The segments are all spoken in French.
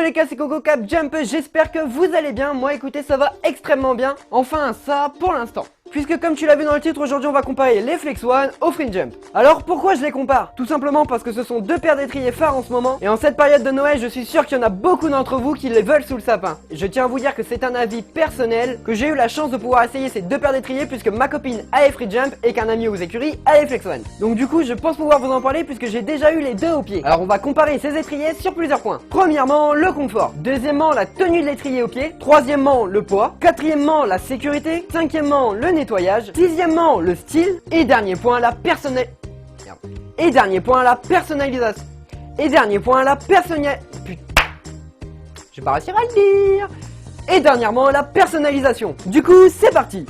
les gars, c'est Coco Cap Jump, j'espère que vous allez bien. Moi écoutez, ça va extrêmement bien. Enfin ça pour l'instant. Puisque comme tu l'as vu dans le titre, aujourd'hui on va comparer les Flex One au Fringe Jump. Alors pourquoi je les compare? Tout simplement parce que ce sont deux paires d'étriers phares en ce moment. Et en cette période de Noël, je suis sûr qu'il y en a beaucoup d'entre vous qui les veulent sous le sapin. Et je tiens à vous dire que c'est un avis personnel, que j'ai eu la chance de pouvoir essayer ces deux paires d'étriers puisque ma copine a les Fringe Jump et qu'un ami aux écuries a les Flex One. Donc du coup je pense pouvoir vous en parler puisque j'ai déjà eu les deux au pied. Alors on va comparer ces étriers sur plusieurs points. Premièrement, le confort. Deuxièmement, la tenue de l'étrier au pied. Troisièmement, le poids. Quatrièmement, la sécurité. Cinquièmement, le nettoyage. Sixièmement, le style. Et dernier point, la personnalisation. Et dernier point, la personnalisation. Putain. Je vais pas réussir à le dire. Et dernièrement, la personnalisation. Du coup, c'est parti.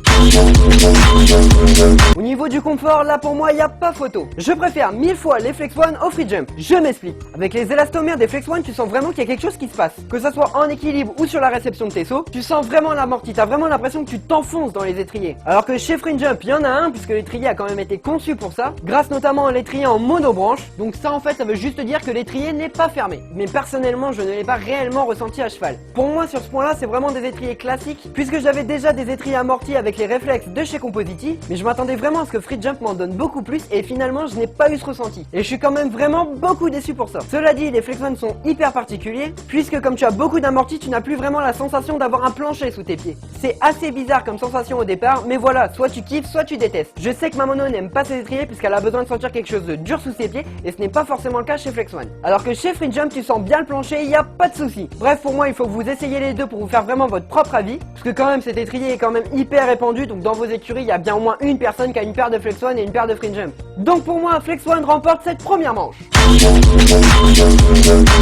Au niveau du confort, là pour moi, il n'y a pas photo. Je préfère 1000 fois les Flex One au Free Jump. Je m'explique. Avec les élastomères des Flex One, tu sens vraiment qu'il y a quelque chose qui se passe. Que ça soit en équilibre ou sur la réception de tes sauts, tu sens vraiment l'amorti. T'as vraiment l'impression que tu t'enfonces dans les étriers. Alors que chez Free Jump, il y en a un, puisque l'étrier a quand même été conçu pour ça. Grâce notamment à l'étrier en monobranche. Donc ça, en fait, ça veut juste dire que l'étrier n'est pas fermé. Mais personnellement, je ne l'ai pas réellement ressenti à cheval. Pour moi, sur ce point-là, c'est vraiment des étriers classiques, puisque j'avais déjà des étriers amortis avec les réflexes de chez Compositi, mais je m'attendais vraiment à ce que Free Jump m'en donne beaucoup plus, et finalement je n'ai pas eu ce ressenti. Et je suis quand même vraiment beaucoup déçu pour ça. Cela dit, les Flex One sont hyper particuliers, puisque comme tu as beaucoup d'amortis, tu n'as plus vraiment la sensation d'avoir un plancher sous tes pieds. C'est assez bizarre comme sensation au départ, mais voilà, soit tu kiffes, soit tu détestes. Je sais que ma mono n'aime pas ces étriers puisqu'elle a besoin de sentir quelque chose de dur sous ses pieds, et ce n'est pas forcément le cas chez Flex One. Alors que chez Free Jump, tu sens bien le plancher, il n'y a pas de souci. Bref, pour moi, il faut que vous essayiez les deux pour vous faire vraiment votre propre avis, parce que quand même cet étrier est quand même hyper répandu, donc dans vos écuries il y a bien au moins une personne qui a une paire de Flex One et une paire de Free Jump. Donc pour moi Flex One remporte cette première manche.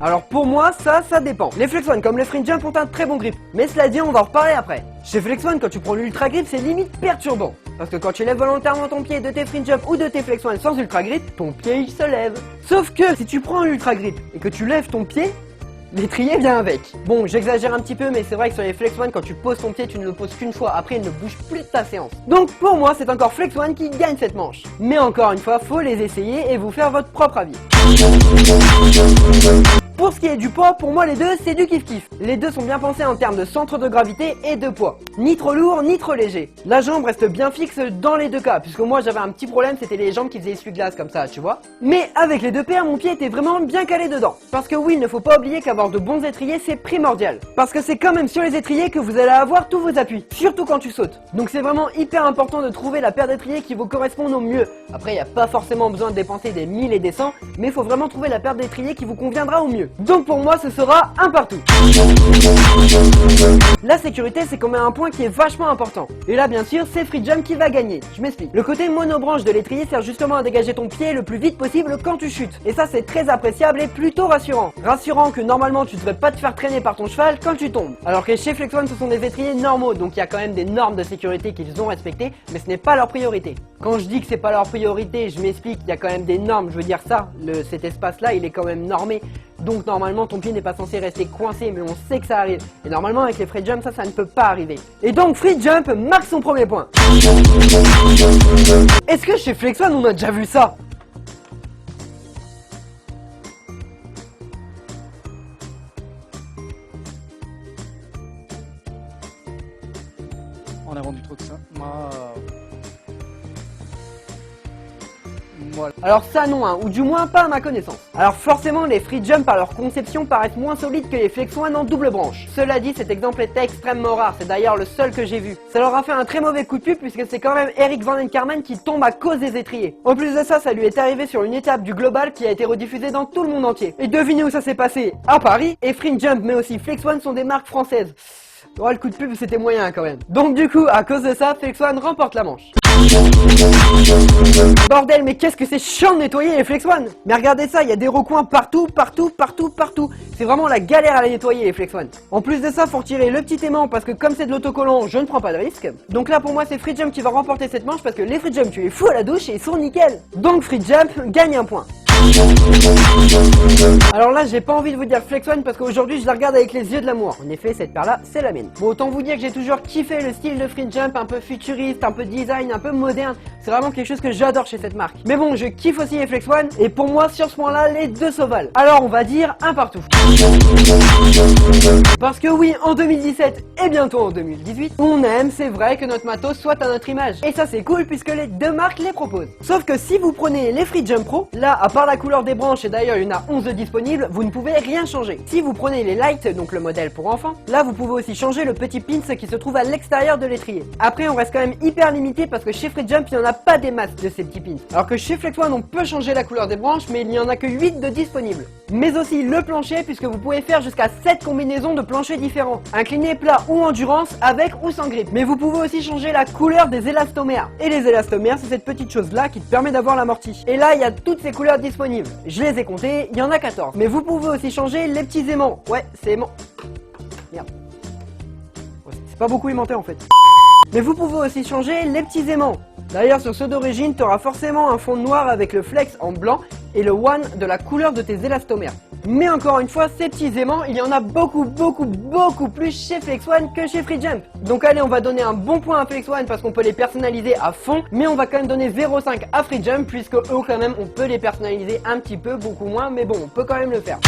Alors pour moi ça dépend. Les Flex One comme les Free Jump ont un très bon grip, mais cela dit on va en reparler après. Chez Flex One, quand tu prends l'ultra grip, c'est limite perturbant. Parce que quand tu lèves volontairement ton pied de tes Free Jump ou de tes Flex One sans ultra grip, ton pied il se lève. Sauf que si tu prends un ultra grip et que tu lèves ton pied, l'étrier vient avec. Bon, j'exagère un petit peu, mais c'est vrai que sur les Flex One, quand tu poses ton pied, tu ne le poses qu'une fois. Après, il ne bouge plus de ta séance. Donc pour moi, c'est encore Flex One qui gagne cette manche. Mais encore une fois, faut les essayer et vous faire votre propre avis. Pour ce qui est du poids, pour moi les deux c'est du kiff-kiff. Les deux sont bien pensés en termes de centre de gravité et de poids. Ni trop lourd, ni trop léger. La jambe reste bien fixe dans les deux cas, puisque moi j'avais un petit problème, c'était les jambes qui faisaient essuie-glace comme ça, tu vois. Mais avec les deux paires, mon pied était vraiment bien calé dedans. Parce que oui, il ne faut pas oublier qu'avoir de bons étriers c'est primordial. Parce que c'est quand même sur les étriers que vous allez avoir tous vos appuis, surtout quand tu sautes. Donc c'est vraiment hyper important de trouver la paire d'étriers qui vous correspond au mieux. Après, il n'y a pas forcément besoin de dépenser des 1000 et des 100, mais il faut vraiment trouver la paire d'étriers qui vous conviendra au mieux. Donc pour moi ce sera un partout. La sécurité c'est quand même un point qui est vachement important. Et là bien sûr c'est Free Jump qui va gagner. Je m'explique. Le côté monobranche de l'étrier sert justement à dégager ton pied le plus vite possible quand tu chutes. Et ça c'est très appréciable et plutôt rassurant. Rassurant que normalement tu ne devrais pas te faire traîner par ton cheval quand tu tombes. Alors que chez Flex One ce sont des étriers normaux, donc il y a quand même des normes de sécurité qu'ils ont respectées, mais ce n'est pas leur priorité. Quand je dis que c'est pas leur priorité, je m'explique, il y a quand même des normes, je veux dire ça, cet espace là il est quand même normé. Donc normalement ton pied n'est pas censé rester coincé, mais on sait que ça arrive. Et normalement avec les Free Jump ça ne peut pas arriver. Et donc Free Jump marque son premier point. Est-ce que chez Flex One on a déjà vu ça? On a vendu trop que ça. Voilà. Alors ça non, hein, ou du moins pas à ma connaissance. Alors forcément les Free Jump par leur conception paraissent moins solides que les Flex One en double branche. Cela dit, cet exemple est extrêmement rare, c'est d'ailleurs le seul que j'ai vu. Ça leur a fait un très mauvais coup de pub puisque c'est quand même Eric Van Enkerman qui tombe à cause des étriers. En plus de ça, ça lui est arrivé sur une étape du Global qui a été rediffusée dans tout le monde entier. Et devinez où ça s'est passé? À Paris. Et Free Jump mais aussi Flex One sont des marques françaises. Oh, le coup de pub c'était moyen quand même. Donc du coup, à cause de ça, Flex One remporte la manche. Bordel, mais qu'est-ce que c'est chiant de nettoyer les Flex One. Mais regardez ça, il y a des recoins partout. C'est vraiment la galère à les nettoyer les Flex One. En plus de ça, faut retirer le petit aimant parce que comme c'est de l'autocollant, je ne prends pas de risque. Donc là pour moi c'est Free Jump qui va remporter cette manche parce que les Free Jump tu les fous à la douche et ils sont nickel. Donc Free Jump gagne un point. Alors là, j'ai pas envie de vous dire Flex One parce qu'aujourd'hui je la regarde avec les yeux de l'amour. En effet, cette paire là, c'est la mienne. Bon, autant vous dire que j'ai toujours kiffé le style de Free Jump, un peu futuriste, un peu design, un peu moderne. C'est vraiment quelque chose que j'adore chez cette marque. Mais bon, je kiffe aussi les Flex One et pour moi, sur ce point là, les deux s'ovalent. Alors on va dire un partout. Parce que oui, en 2017 et bientôt en 2018, on aime, c'est vrai, que notre matos soit à notre image. Et ça c'est cool puisque les deux marques les proposent. Sauf que si vous prenez les Free Jump Pro, là, à part la couleur des branches, et d'ailleurs il y en a 11 disponibles, vous ne pouvez rien changer. Si vous prenez les Light, donc le modèle pour enfants, là vous pouvez aussi changer le petit pins qui se trouve à l'extérieur de l'étrier. Après on reste quand même hyper limité parce que chez Free Jump il n'y en a pas des masses de ces petits pins. Alors que chez Flex One on peut changer la couleur des branches mais il n'y en a que 8 de disponibles. Mais aussi le plancher puisque vous pouvez faire jusqu'à 7 combinaisons de planchers différents. Incliné, plat ou endurance avec ou sans grip. Mais vous pouvez aussi changer la couleur des élastomères. Et les élastomères c'est cette petite chose là qui te permet d'avoir l'amorti. Et là il y a toutes ces couleurs disponibles. Je les ai comptées, il y en a 14. Mais vous pouvez aussi changer les petits aimants. Ouais, c'est aimant. Merde. Ouais, c'est pas beaucoup aimanté en fait. Mais vous pouvez aussi changer les petits aimants. D'ailleurs sur ceux d'origine, tu auras forcément un fond noir avec le flex en blanc et le one de la couleur de tes élastomères. Mais encore une fois, ces petits aimants, il y en a beaucoup plus chez Flex One que chez Free Jump. Donc allez, on va donner un bon point à Flex One parce qu'on peut les personnaliser à fond, mais on va quand même donner 0,5 à Free Jump puisque eux quand même on peut les personnaliser un petit peu, beaucoup moins, mais bon, on peut quand même le faire.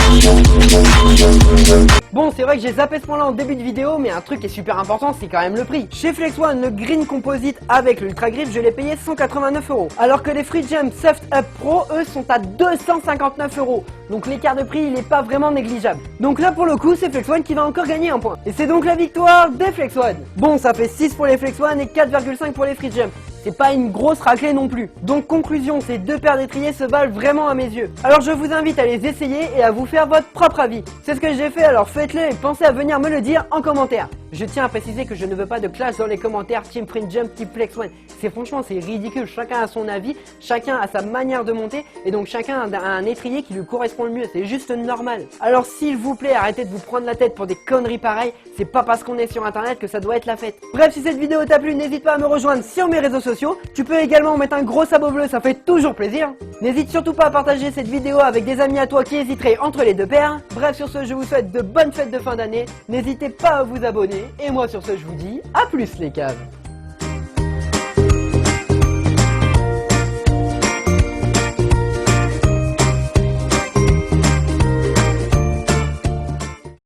Bon, c'est vrai que j'ai zappé ce point là en début de vidéo, mais un truc qui est super important, c'est quand même le prix. Chez Flex One, le Green Composite avec l'Ultra Grip, je l'ai payé 189 €. Alors que les Free Jump Soft Up Pro, eux, sont à 259 €. Donc l'écart de prix, il n'est pas vraiment négligeable. Donc là, pour le coup, c'est Flex One qui va encore gagner un point. Et c'est donc la victoire des Flex One. Bon, ça fait 6 pour les Flex One et 4,5 pour les Free Jump. C'est pas une grosse raclée non plus. Donc conclusion, ces deux paires d'étriers se valent vraiment à mes yeux. Alors je vous invite à les essayer et à vous faire votre propre avis. C'est ce que j'ai fait, alors faites-le et pensez à venir me le dire en commentaire. Je tiens à préciser que je ne veux pas de clash dans les commentaires Team Free Jump, Team Flex One. Franchement, c'est ridicule. Chacun a son avis, chacun a sa manière de monter et donc chacun a un étrier qui lui correspond le mieux. C'est juste normal. Alors s'il vous plaît, arrêtez de vous prendre la tête pour des conneries pareilles. C'est pas parce qu'on est sur internet que ça doit être la fête. Bref, si cette vidéo t'a plu, n'hésite pas à me rejoindre sur mes réseaux sociaux. Tu peux également mettre un gros sabot bleu, ça fait toujours plaisir. N'hésite surtout pas à partager cette vidéo avec des amis à toi qui hésiteraient entre les deux paires. Bref, sur ce, je vous souhaite de bonnes fêtes de fin d'année. N'hésitez pas à vous abonner. Et moi, sur ce, je vous dis à plus les caves.